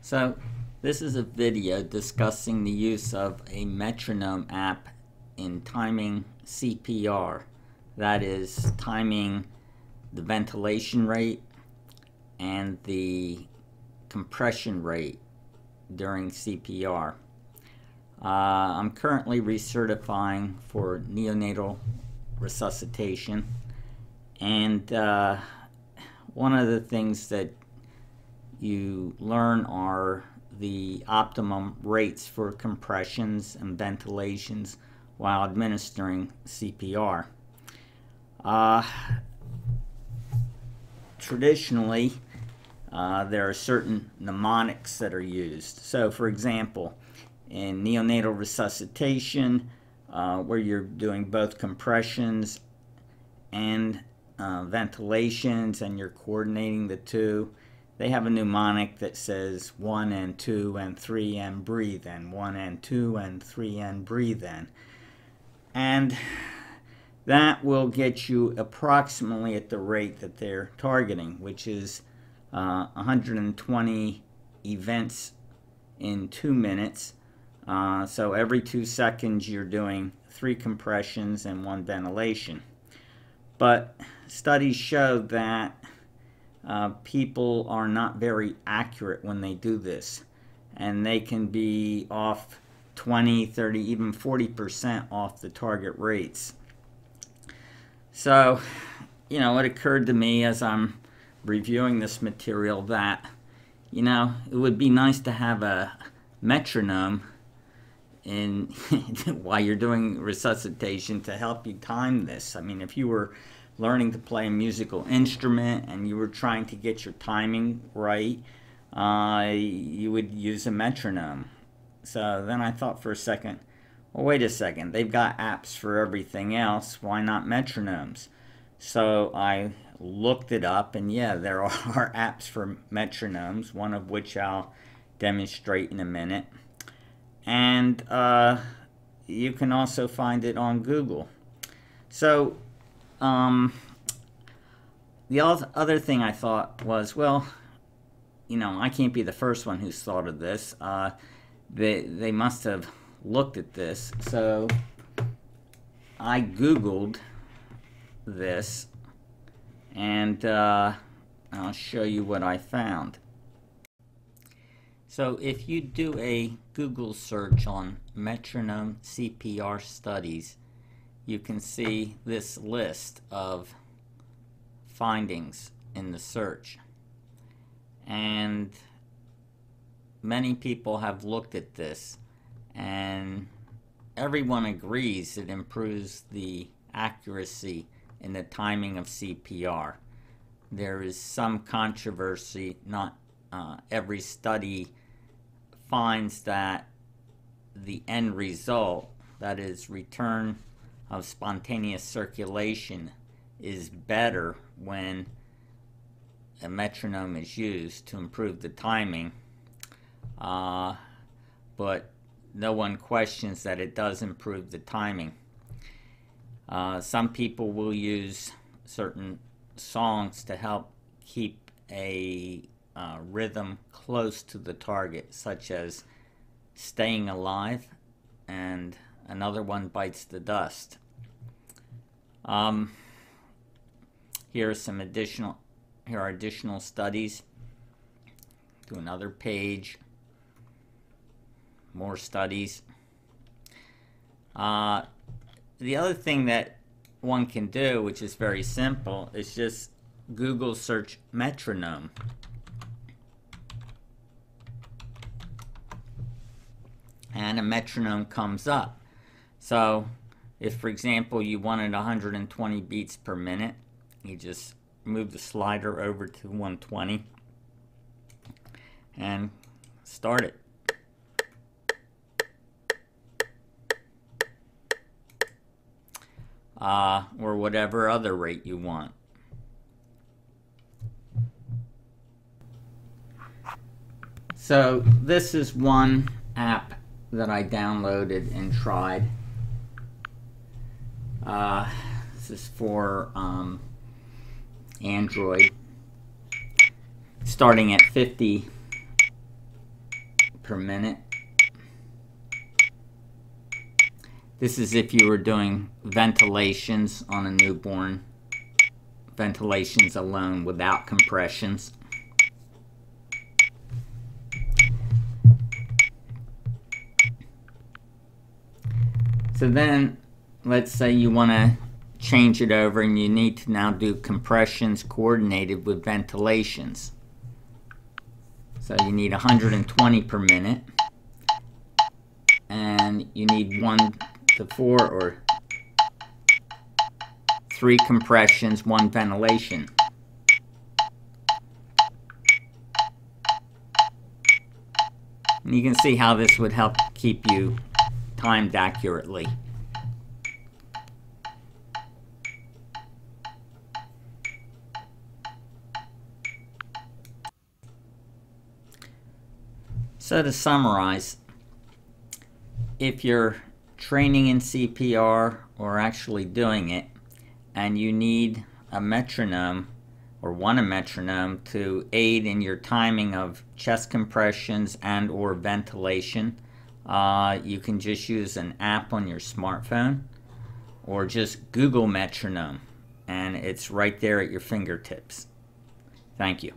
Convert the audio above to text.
So this is a video discussing the use of a metronome app in timing CPR. That is, timing the ventilation rate and the compression rate during CPR. I'm currently recertifying for neonatal resuscitation, and one of the things that you learn are the optimum rates for compressions and ventilations while administering CPR. Traditionally, there are certain mnemonics that are used. So, for example, in neonatal resuscitation, where you're doing both compressions and ventilations and you're coordinating the two, they have a mnemonic that says 1 and 2 and 3 and breathe in, 1 and 2 and 3 and breathe in. And that will get you approximately at the rate that they're targeting, which is 120 events in 2 minutes. So every 2 seconds you're doing 3 compressions and 1 ventilation. But studies show that people are not very accurate when they do this, and they can be off 20, 30, even 40% off the target rates. So, it occurred to me as I'm reviewing this material that, it would be nice to have a metronome in while you're doing resuscitation to help you time this. I mean, if you were learning to play a musical instrument and you were trying to get your timing right, you would use a metronome. So then I thought for a second, well, wait a second, they've got apps for everything else, why not metronomes? So I looked it up, and yeah, there are apps for metronomes, one of which I'll demonstrate in a minute. And you can also find it on Google. So the other thing I thought was, well, I can't be the first one who's thought of this. They must have looked at this. So I Googled this, and I'll show you what I found. So if you do a Google search on metronome CPR studies, you can see this list of findings in the search. And many people have looked at this, and everyone agrees it improves the accuracy in the timing of CPR. There is some controversy. Not every study finds that the end result, that is, return of spontaneous circulation, is better when a metronome is used to improve the timing, but no one questions that it does improve the timing. Some people will use certain songs to help keep a rhythm close to the target, such as Staying Alive, and another one, Bites the Dust. Here are additional studies. Do another page. More studies. The other thing that one can do, which is very simple, is just Google search metronome. And a metronome comes up. So if, for example, you wanted 120 beats per minute, you just move the slider over to 120 and start it. Or whatever other rate you want. So this is one app that I downloaded and tried. This is for Android, starting at 50 per minute. This is if you were doing ventilations on a newborn. Ventilations alone without compressions. So then, let's say you want to change it over and you need to now do compressions coordinated with ventilations. So you need 120 per minute, and you need 1 to 4 or 3 compressions, 1 ventilation. And you can see how this would help keep you timed accurately. So to summarize, if you're training in CPR or actually doing it, and you need a metronome or want a metronome to aid in your timing of chest compressions and or ventilation, you can just use an app on your smartphone or just Google metronome, and it's right there at your fingertips. Thank you.